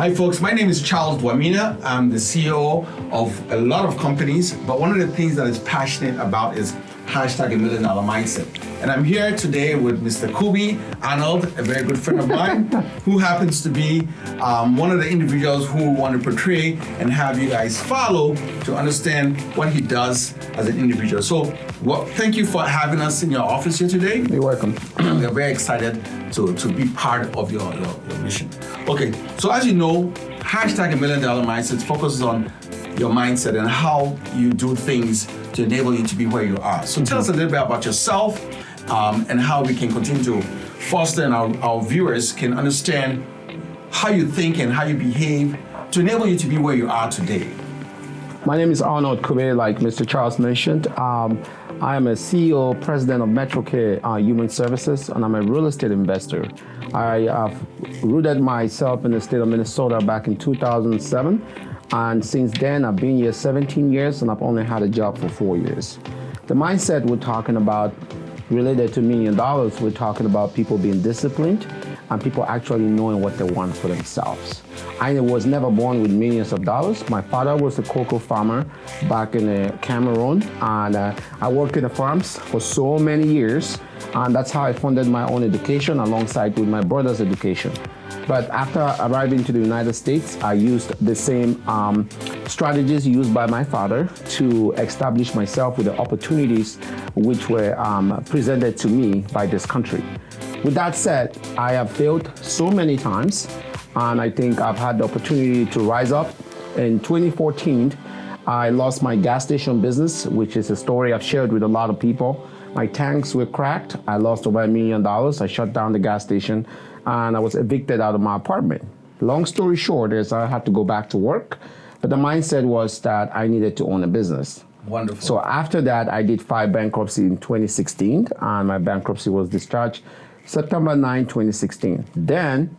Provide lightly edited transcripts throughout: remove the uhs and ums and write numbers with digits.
Hi folks, my name is Charles Dwamina. I'm the CEO of a lot of companies, but one of the things that I'm passionate about is hashtag $1 million mindset. And I'm here today with Mr. Kubei, Arnold, a very good friend of mine, who happens to be one of the individuals who want to portray and have you guys follow to understand what he does as an individual. So thank you for having us in your office here today. You're welcome. We're very excited to be part of your mission. Okay, so as you know, hashtag $1 million mindset focuses on your mindset and how you do things to enable you to be where you are. So tell us a little bit about yourself and how we can continue to foster and our viewers can understand how you think and how you behave to enable you to be where you are today. My name is Arnold Kubei, like Mr. Charles mentioned. I am a CEO, president of MetroCare Human Services, and I'm a real estate investor. I have rooted myself in the state of Minnesota back in 2007. And since then, I've been here 17 years and I've only had a job for 4 years. The mindset we're talking about related to $1 million, we're talking about people being disciplined and people actually knowing what they want for themselves. I was never born with millions of dollars. My father was a cocoa farmer back in Cameroon, and I worked in the farms for so many years, and that's how I funded my own education alongside with my brother's education. But after arriving to the United States, I used the same strategies used by my father to establish myself with the opportunities which were presented to me by this country. With that said, I have failed so many times, and I think I've had the opportunity to rise up. In 2014, I lost my gas station business, which is a story I've shared with a lot of people. My tanks were cracked. I lost over $1 million. I shut down the gas station, and I was evicted out of my apartment. Long story short is I had to go back to work, but the mindset was that I needed to own a business. Wonderful. So after that, I did 5 bankruptcy in 2016, and my bankruptcy was discharged September 9, 2016. Then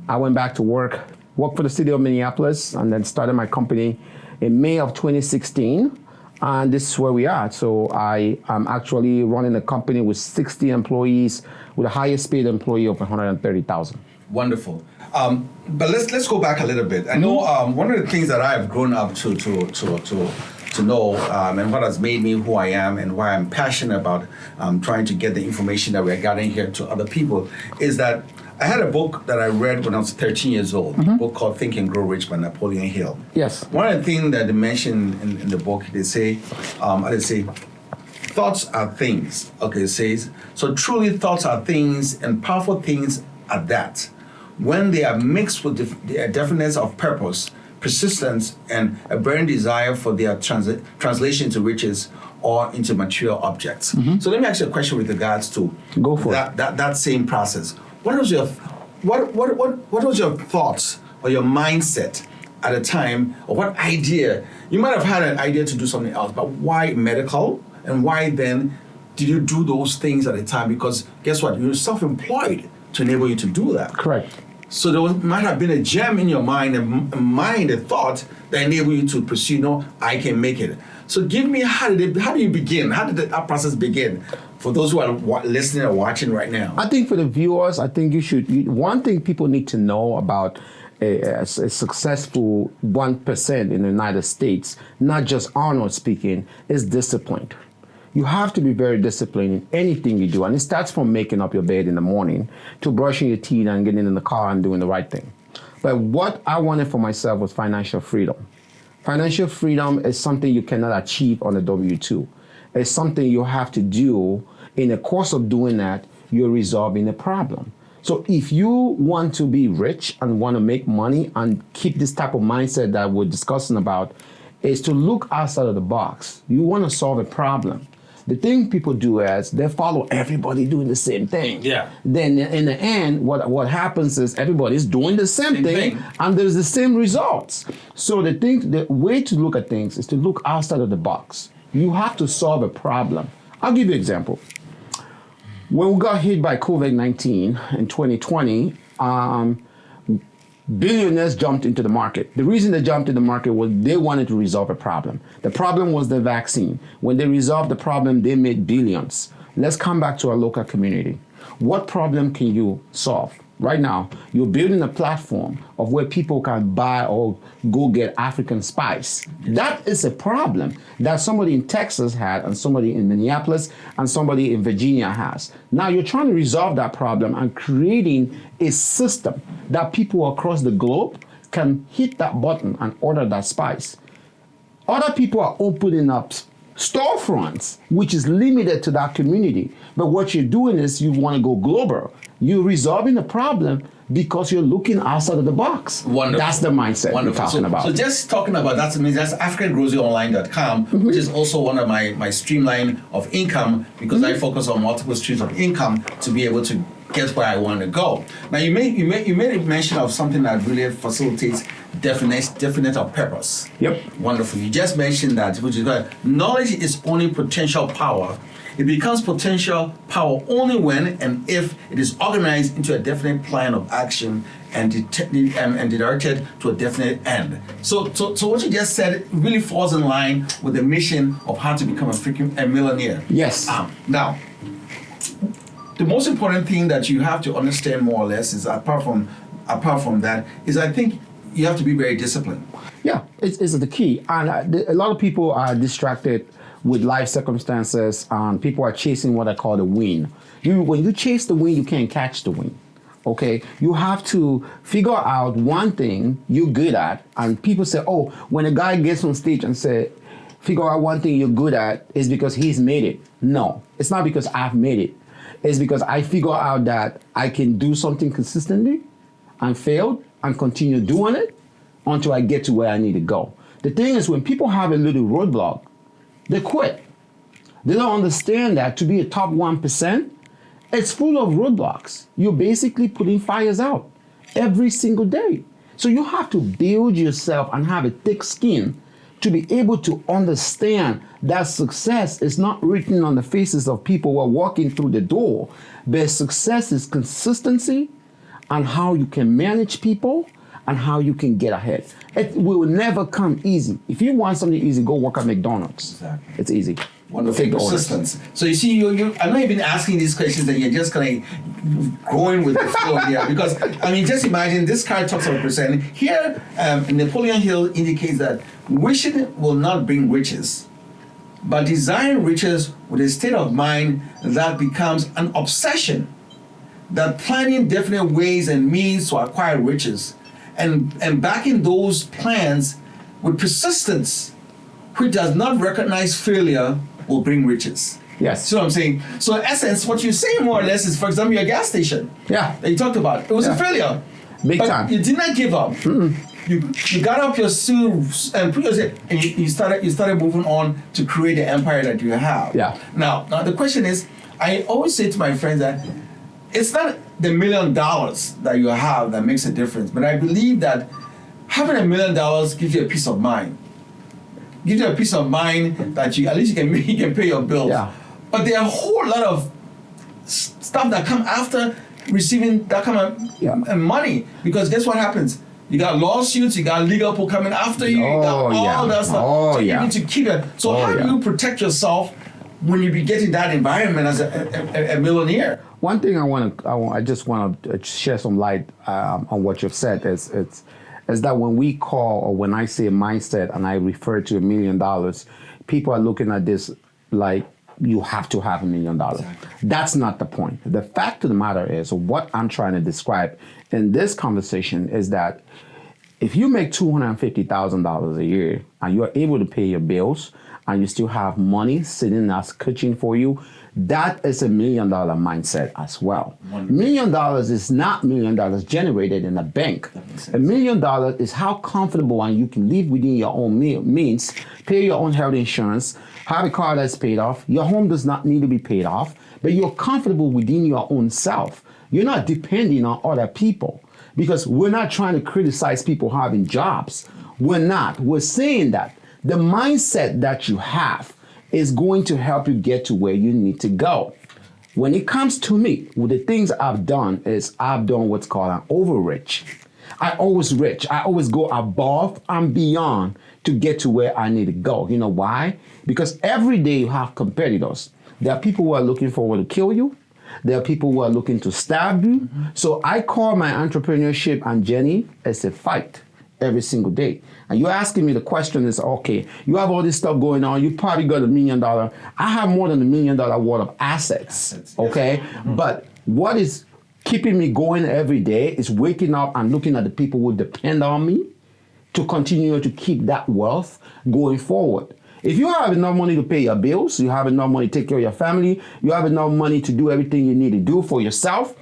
I went back to worked for the city of Minneapolis, and then started my company in May of 2016. And this is where we are. So I am actually running a company with 60 employees with the highest paid employee of 130,000. Wonderful. But let's go back a little bit. I know one of the things that I've grown up to know and what has made me who I am and why I'm passionate about trying to get the information that we're gathering here to other people is that I had a book that I read when I was 13 years old, a book called Think and Grow Rich by Napoleon Hill. Yes. One of the things that they mention in the book, they say, thoughts are things. Okay, it says, so truly thoughts are things and powerful things are that. When they are mixed with the definiteness of purpose, persistence, and a burning desire for their translation into riches or into material objects. So let me ask you a question with regards to that same process. What was your thoughts or your mindset at a time, or what idea? You might have had an idea to do something else, but why medical? And why then did you do those things at a time? Because guess what? You're self-employed to enable you to do that. Correct. So there might have been a gem in your mind, a thought that enabled you to pursue, no, I can make it. So give me, how do you begin? How did that process begin for those who are listening or watching right now? I think for the viewers, I think one thing people need to know about a successful 1% in the United States, not just Arnold speaking, is disciplined. You have to be very disciplined in anything you do. And it starts from making up your bed in the morning to brushing your teeth and getting in the car and doing the right thing. But what I wanted for myself was financial freedom. Financial freedom is something you cannot achieve on a W-2. It's something you have to do. In the course of doing that, you're resolving a problem. So if you want to be rich and want to make money and keep this type of mindset that we're discussing about, is to look outside of the box. You want to solve a problem. The thing people do is they follow everybody doing the same thing. Yeah. Then in the end, what happens is everybody's doing the same thing and there's the same results. So the way to look at things is to look outside of the box. You have to solve a problem. I'll give you an example. When we got hit by COVID-19 in 2020, billionaires jumped into the market. The reason they jumped into the market was they wanted to resolve a problem. The problem was the vaccine. When they resolved the problem, they made billions. Let's come back to our local community. What problem can you solve? right now, you're building a platform of where people can buy or go get African spice. That is a problem that somebody in Texas had, and somebody in Minneapolis, and somebody in Virginia has. Now you're trying to resolve that problem and creating a system that people across the globe can hit that button and order that spice. Other people are opening up storefronts, which is limited to that community. But what you're doing is you want to go global. You're resolving the problem because you're looking outside of the box. Wonderful. That's the mindset we're talking about. So just talking about that, I mean, that's AfricanGroceryOnline.com, which is also one of my streamline of income, because I focus on multiple streams of income to be able to get where I want to go. Now you made a mention of something that really facilitates definite of purpose. Yep. Wonderful. You just mentioned that, which is that knowledge is only potential power. It becomes potential power only when and if it is organized into a definite plan of action and directed to a definite end. So what you just said really falls in line with the mission of how to become a millionaire. Yes. Now, the most important thing that you have to understand more or less is apart from that is, I think you have to be very disciplined. Yeah, it's the key. And a lot of people are distracted with life circumstances, and people are chasing what I call the win. When you chase the win, you can't catch the win. Okay, you have to figure out one thing you're good at, and people say, oh, when a guy gets on stage and say, figure out one thing you're good at, is because he's made it. No, it's not because I've made it. It's because I figure out that I can do something consistently and failed and continue doing it until I get to where I need to go. The thing is, when people have a little roadblock, they quit. They don't understand that to be a top 1%, it's full of roadblocks. You're basically putting fires out every single day. So you have to build yourself and have a thick skin to be able to understand that success is not written on the faces of people who are walking through the door, but success is consistency and how you can manage people and how you can get ahead. It will never come easy. If you want something easy, go work at McDonald's. Exactly. It's easy. Wonderful. Persistence. So you see, I'm not even asking these questions, and you're just kind of going with the flow here. Because, I mean, just imagine this card talks about percent. Here, Napoleon Hill indicates that wishing will not bring riches, but desiring riches with a state of mind that becomes an obsession, that planning definite ways and means to acquire riches, and backing those plans with persistence, which does not recognize failure, will bring riches. Yes. See what I'm saying? So in essence, what you're saying more or less is, for example, your gas station. Yeah. That you talked about. It was a failure. Big but time. You did not give up. You got up your shoes and put yourself, and you started moving on to create the empire that you have. Yeah. Now the question is, I always say to my friends that it's not the $1 million that you have that makes a difference, but I believe that having $1 million gives you a peace of mind. Gives you a peace of mind that at least you can pay your bills. Yeah. But there are a whole lot of stuff that come after receiving that kind of money, because guess what happens? You got lawsuits, you got legal people coming after you, you got all that stuff. So you need to keep it. So how do you protect yourself when you be getting that environment as a millionaire? One thing I just want to share some light on what you've said is that when we call, or when I say mindset and I refer to $1 million, people are looking at this like you have to have $1 million. Exactly. That's not the point. The fact of the matter is, what I'm trying to describe in this conversation is that if you make $250,000 a year and you're able to pay your bills and you still have money sitting as kitchen for you, that is $1 million mindset as well. $1 million is not $1 million generated in a bank. $1 million is how comfortable and you can live within your own means, pay your own health insurance, have a car that's paid off. Your home does not need to be paid off, but you're comfortable within your own self. You're not depending on other people, because we're not trying to criticize people having jobs. We're not. We're saying that the mindset that you have is going to help you get to where you need to go. When it comes to me, well, the things I've done is I've done what's called an overreach. I always go above and beyond to get to where I need to go. You know why? Because every day you have competitors. There are people who are looking forward to kill you. There are people who are looking to stab you. So I call my entrepreneurship and journey as a fight every single day. And you're asking me the question is, okay, you have all this stuff going on. You probably got $1 million. I have more than $1 million worth of assets, okay? But what is keeping me going every day is waking up and looking at the people who depend on me to continue to keep that wealth going forward. If you have enough money to pay your bills, you have enough money to take care of your family, you have enough money to do everything you need to do for yourself,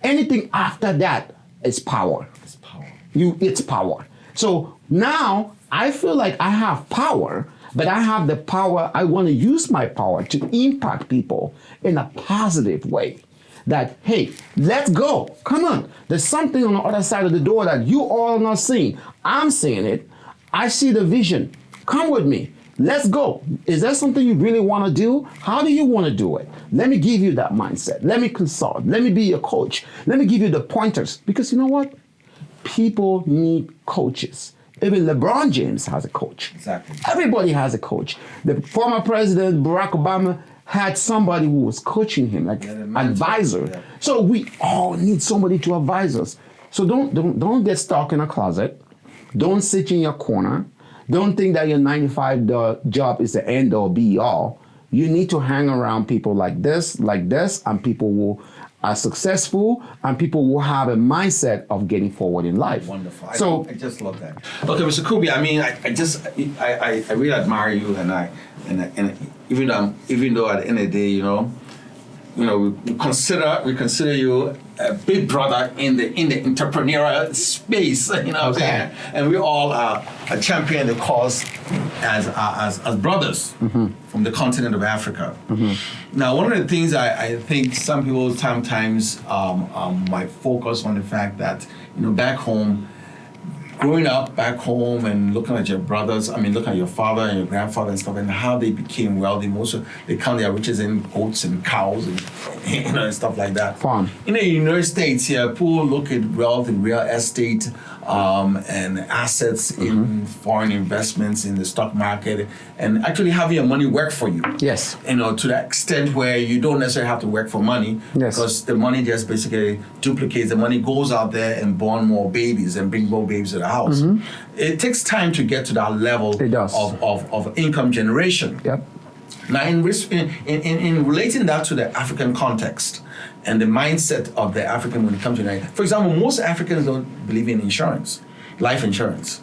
anything after that is power. It's power. It's power. So now I feel like I have power, but I have the power, I want to use my power to impact people in a positive way. That, hey, let's go. Come on. There's something on the other side of the door that you all are not seeing. I'm seeing it. I see the vision. Come with me. Let's go. Is that something you really want to do? How do you want to do it? Let me give you that mindset. Let me consult. Let me be your coach. Let me give you the pointers. Because you know what? People need coaches. Even LeBron James has a coach. Exactly. Everybody has a coach. The former president, Barack Obama, had somebody who was coaching him, like advisor. Yeah. So we all need somebody to advise us. So don't get stuck in a closet. Don't sit in your corner. Don't think that your 9-to-5 job is the end all be all. You need to hang around people like this, and people who are successful, and people who have a mindset of getting forward in life. Wonderful. So I just love that. Okay, Mr. Kubei, I mean, I really admire you, and even though at the end of the day, you know, we consider you a big brother in the entrepreneurial space, you know what I'm saying? And we all are championing the cause as brothers from the continent of Africa. Now, one of the things I think some people sometimes might focus on the fact that, back home, growing up back home and looking at your brothers, looking at your father and your grandfather and stuff, and how they became wealthy. Most of they count their riches in goats and cows and and stuff like that. Farm. In the United States, here, people look at wealth in real estate and assets in foreign investments in the stock market, and actually having your money work for you. Yes. To that extent where you don't necessarily have to work for money, because the money just basically duplicates. The money goes out there and born more babies and bring more babies to the house. It takes time to get to that level of income generation. Yep. Now, in relating that to the African context and the mindset of the African when it comes to Nigeria, for example, most Africans don't believe in insurance, life insurance.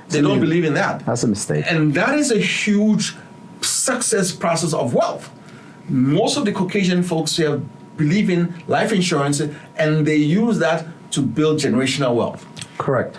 They don't believe in that. That's a mistake. And that is a huge success process of wealth. Most of the Caucasian folks here believe in life insurance, and they use that to build generational wealth. Correct.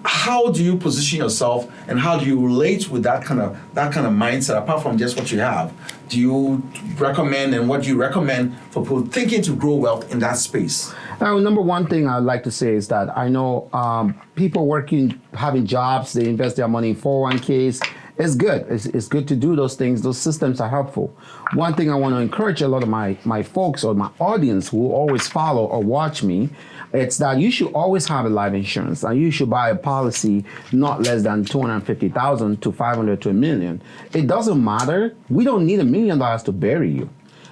How do you position yourself, and how do you relate with that kind of mindset, apart from just what you have? Do you recommend, and what do you recommend for people thinking to grow wealth in that space? Number one thing I'd like to say is that I know people working, having jobs, they invest their money in 401ks. It's good. It's good to do those things. Those systems are helpful. One thing I want to encourage a lot of my folks or my audience who always follow or watch me, it's that you should always have a life insurance, and you should buy a policy not less than $250,000 to $500,000 to $1 million. It doesn't matter. We don't need $1 million to bury you.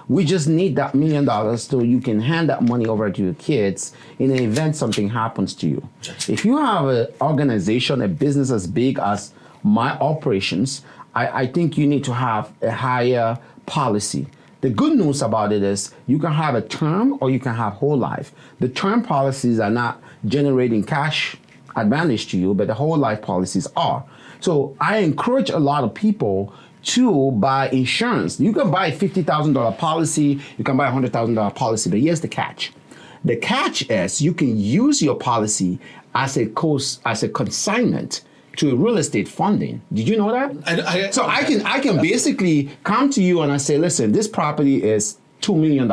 We just need that $1 million so you can hand that money over to your kids in the event something happens to you. If you have an organization, a business as big as my operations, I think you need to have a higher policy. The good news about it is you can have a term or you can have whole life. The term policies are not generating cash advantage to you, but the whole life policies are. So I encourage a lot of people to buy insurance. You can buy a $50,000 policy, you can buy a $100,000 policy, but here's the catch. The catch is you can use your policy as a consignment to real estate funding. Did you know that? So I can basically come to you and I say, listen, this property is $2 million.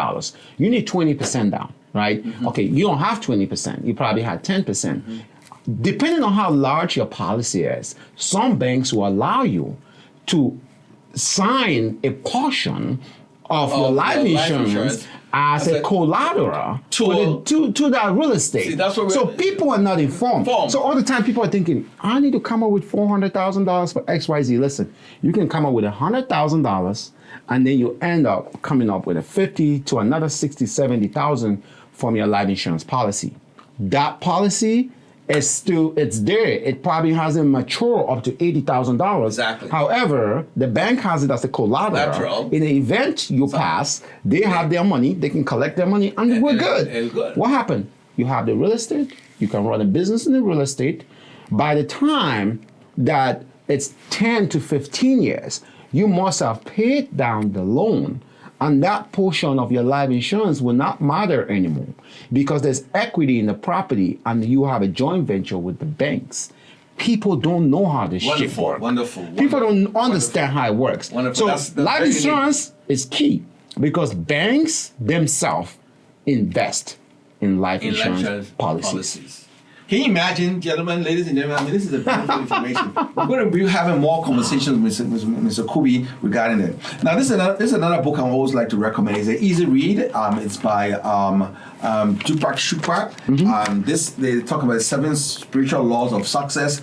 You need 20% down, right? Okay, you don't have 20%. You probably had 10%. Depending on how large your policy is, some banks will allow you to sign a portion of your life insurance as a collateral to that real estate. See, that's what so people are not informed. So all the time people are thinking, I need to come up with $400,000 for XYZ. Listen, you can come up with $100,000 and then you end up coming up with a 50 to another 60, 70,000 from your life insurance policy. That policy it's there. It probably hasn't matured up to $80,000. Exactly. However, the bank has it as a collateral. In the event you pass, they have their money. They can collect their money, and we're good. What happened? You have the real estate. You can run a business in the real estate. By the time that it's 10 to 15 years, you must have paid down the loan. And that portion of your life insurance will not matter anymore because there's equity in the property and you have a joint venture with the banks. People don't know how this shit works. People don't understand how it works. So life insurance is key because banks themselves invest in life insurance policies. Can you imagine, gentlemen, ladies and gentlemen, I mean, this is a beautiful information. We're going to be having more conversations with Mr. Kubei regarding it. Now, this is another book I always like to recommend. It's an easy read. It's by Tupac Shakur. They talk about 7 spiritual laws of success.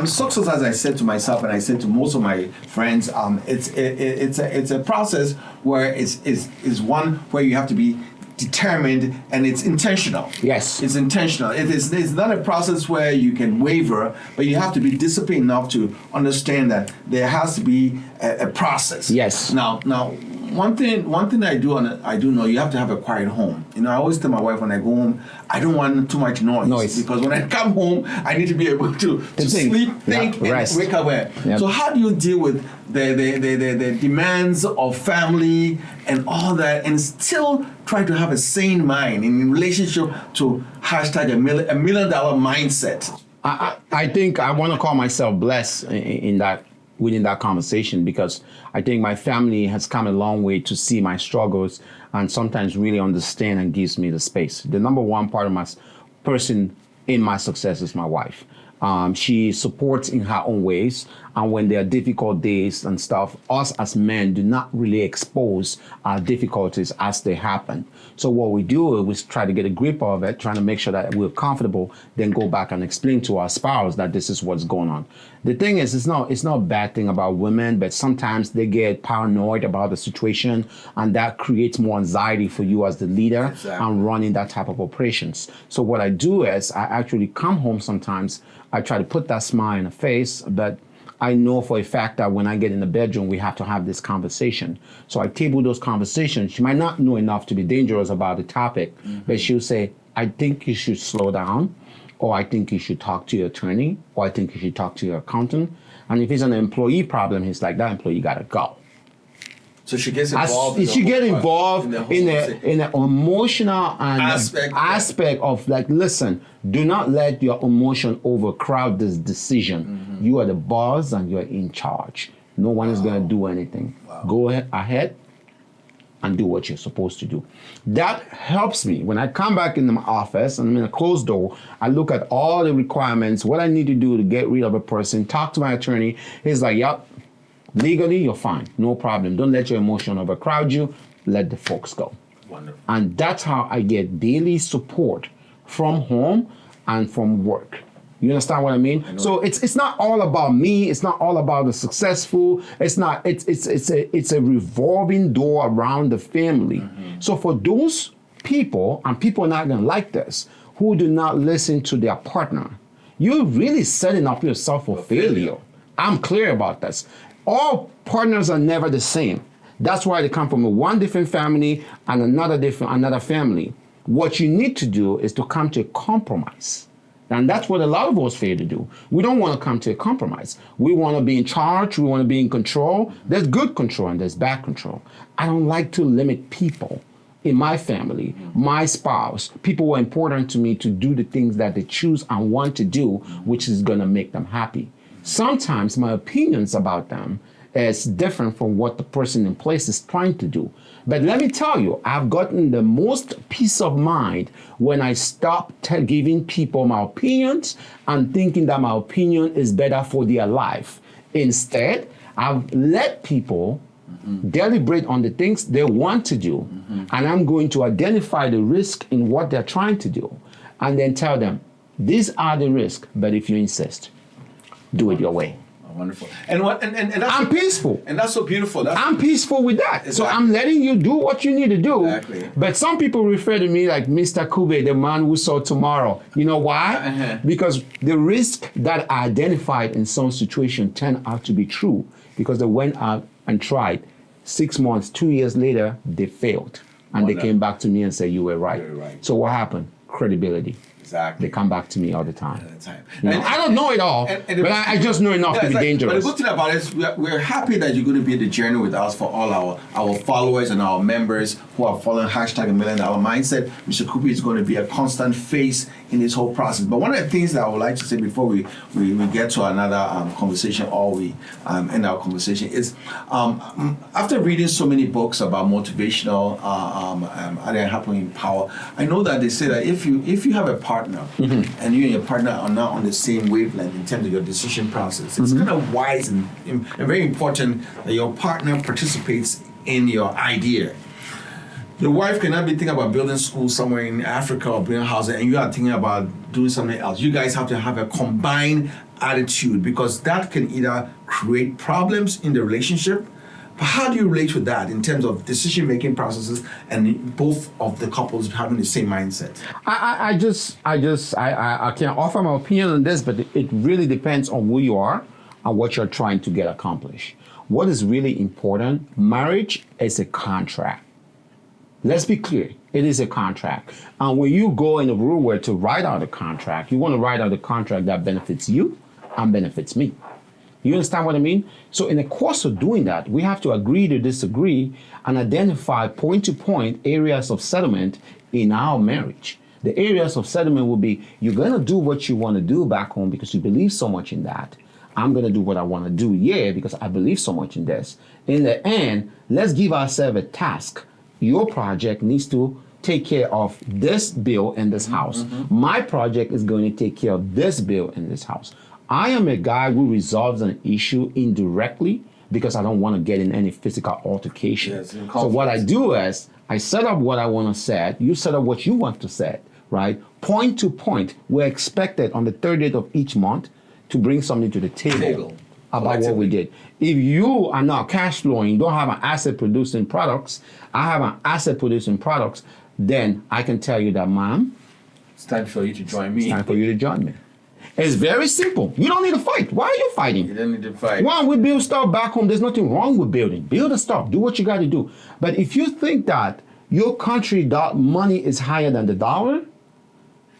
Success, as I said to myself and I said to most of my friends, it's a process where it's one where you have to be determined and it's intentional. Yes. It's intentional. It's not a process where you can waver, but you have to be disciplined enough to understand that there has to be a process. Yes. Now one thing I do know, you have to have a quiet home. You know, I always tell my wife when I go home, I don't want too much noise. Because when I come home, I need to be able to sleep, think, and wake up. So how do you deal with the demands of family and all that and still try to have a sane mind in relationship to hashtag $1 million mindset? I think I want to call myself blessed within that conversation because I think my family has come a long way to see my struggles and sometimes really understand and gives me the space. The number one part of my person in my success is my wife. She supports in her own ways. And when there are difficult days and stuff, us as men do not really expose our difficulties as they happen. So what we do is try to get a grip of it, trying to make sure that we're comfortable, then go back and explain to our spouse that this is what's going on. The thing is, it's not a bad thing about women, but sometimes they get paranoid about the situation and that creates more anxiety for you as the leader and running that type of operations. So what I do is I actually come home sometimes, I try to put that smile in the face, but I know for a fact that when I get in the bedroom, we have to have this conversation. So I table those conversations. She might not know enough to be dangerous about the topic, but she'll say, I think you should slow down, or I think you should talk to your attorney, or I think you should talk to your accountant. And if it's an employee problem, he's like, that employee gotta go. So she gets involved. She get involved in an emotional and aspect of like, listen, do not let your emotion overcrowd this decision. You are the boss and you're in charge. No one is going to do anything. Go ahead and do what you're supposed to do. That helps me. When I come back into my office and I'm in a closed door, I look at all the requirements, what I need to do to get rid of a person, talk to my attorney. He's like, yep. Legally, you're fine. No problem. Don't let your emotion overcrowd you. Let the folks go. Wonderful. And that's how I get daily support from home and from work. You understand what I mean? So it's not all about me. It's not all about the successful. It's not. It's a revolving door around the family. So for those people, and people are not gonna like this, who do not listen to their partner, you're really setting up yourself for failure. I'm clear about this. All partners are never the same. That's why they come from one different family and another family. What you need to do is to come to a compromise. And that's what a lot of us fail to do. We don't want to come to a compromise. We want to be in charge. We want to be in control. There's good control and there's bad control. I don't like to limit people in my family, my spouse, people who are important to me to do the things that they choose and want to do, which is going to make them happy. Sometimes my opinions about them is different from what the person in place is trying to do. But let me tell you, I've gotten the most peace of mind when I stop giving people my opinions and thinking that my opinion is better for their life. Instead, I've let people deliberate on the things they want to do, and I'm going to identify the risk in what they're trying to do, and then tell them, these are the risks, but if you insist, do it your way. Wonderful. And that's I'm peaceful. And that's so beautiful. I'm peaceful with that. Exactly. So I'm letting you do what you need to do. Exactly. But some people refer to me like Mr. Kubei, the man who saw tomorrow. You know why? Because the risk that I identified in some situation turned out to be true because they went out and tried. 6 months, 2 years later, they failed. And they came back to me and said, you were right. So what happened? Credibility. Exactly. They come back to me all the time. And I don't know it all, but I just know enough to be dangerous. But the good thing about it is we're happy that you're going to be in the journey with us for all our followers and our members who are following hashtag $1 million mindset. Mr. Kubei is going to be a constant face in this whole process. But one of the things that I would like to say before we get to another conversation or we end our conversation is after reading so many books about motivational and helping power, I know that they say that if you have a partner and you and your partner are not on the same wavelength in terms of your decision process, it's kind of wise and very important that your partner participates in your idea. Your wife cannot be thinking about building schools somewhere in Africa or building houses, and you are thinking about doing something else. You guys have to have a combined attitude because that can either create problems in the relationship. But how do you relate with that in terms of decision-making processes and both of the couples having the same mindset? I can offer my opinion on this, but it really depends on who you are and what you're trying to get accomplished. What is really important, marriage is a contract. Let's be clear, it is a contract. And when you go in the real world to write out a contract, you want to write out a contract that benefits you and benefits me. You understand what I mean? So in the course of doing that, we have to agree to disagree and identify point-to-point areas of settlement in our marriage. The areas of settlement will be, you're going to do what you want to do back home because you believe so much in that. I'm going to do what I want to do here because I believe so much in this. In the end, let's give ourselves a task. Your project needs to take care of this bill in this house. My project is going to take care of this bill in this house. I am a guy who resolves an issue indirectly because I don't want to get in any physical altercation. Yes, so what I do is I set up what I want to set. You set up what you want to set, right? Point to point, we're expected on the 30th of each month to bring something to the table about what we did. If you are not cash flowing, you don't have an asset producing products, I have an asset producing products, then I can tell you that, ma'am, it's time for you to join me. It's time for you to join me. It's very simple. You don't need to fight. Why are you fighting? You don't need to fight. Why we build stuff back home? There's nothing wrong with building. Build the stuff. Do what you got to do. But if you think that your country money is higher than the dollar,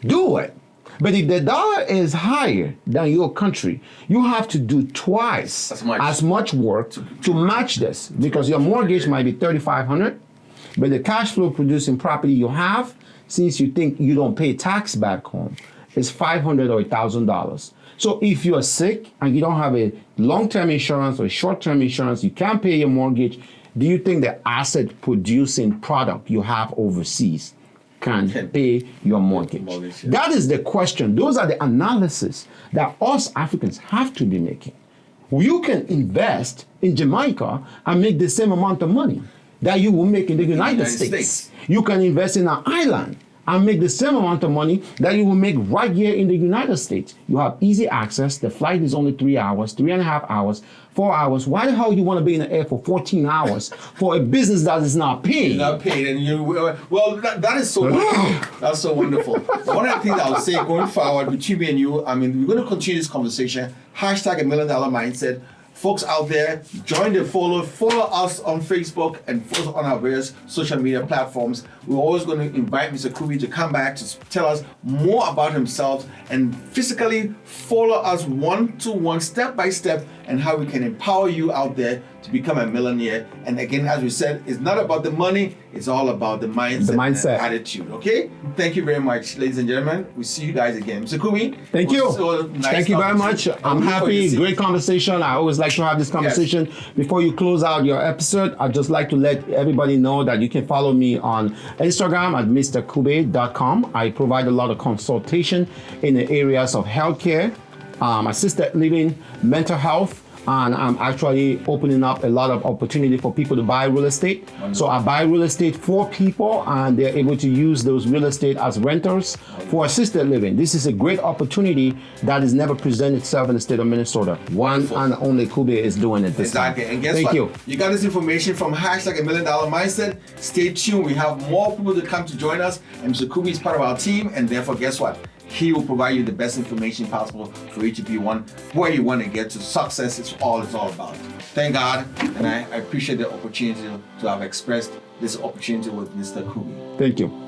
do it. But if the dollar is higher than your country, you have to do twice as much work to match this because your mortgage might be $3,500, but the cash flow producing property you have, since you think you don't pay tax back home, is $500 or $1,000. So if you are sick and you don't have a long-term insurance or short-term insurance, you can't pay your mortgage, do you think the asset producing product you have overseas can pay your mortgage? That is the question. Those are the analysis that us Africans have to be making. You can invest in Jamaica and make the same amount of money that you will make in the United States. You can invest in an island and make the same amount of money that you will make right here in the United States. You have easy access. The flight is only 3 hours, 3.5 hours, 4 hours. Why the hell you want to be in the air for 14 hours for a business that is not paid? It's not paid, and you that is so wonderful. That's so wonderful. One of the things I would say going forward between me and you, I mean, we're going to continue this conversation. Hashtag $1 million mindset. Folks out there, follow us on Facebook and follow us on our various social media platforms. We're always going to invite Mr. Kubei to come back to tell us more about himself and physically follow us one-to-one, step by step, and how we can empower you out there to become a millionaire. And again, as we said, it's not about the money, it's all about the mindset. And attitude. Okay? Thank you very much, ladies and gentlemen. We'll see you guys again. Mr. Kubei. Thank you. So nice. Thank you very much. I'm happy. Great conversation. I always like to have this conversation. Yes. Before you close out your episode, I'd just like to let everybody know that you can follow me on Instagram at mrkubei.com. I provide a lot of consultation in the areas of healthcare, assisted living, mental health, and I'm actually opening up a lot of opportunity for people to buy real estate. So I buy real estate for people, and they're able to use those real estate as renters for assisted living. This is a great opportunity that has never presented itself in the state of Minnesota. One and only Kubei is doing it this time. Exactly. And guess Thank what? you. You got this information from #$1 Million Mindset. Stay tuned. We have more people to come to join us. And Mr. Kubei is part of our team. And therefore, guess what? He will provide you the best information possible for each of you where you want to get to. Success is all it's all about. Thank God. And I appreciate the opportunity to have expressed this opportunity with Mr. Kubei. Thank you.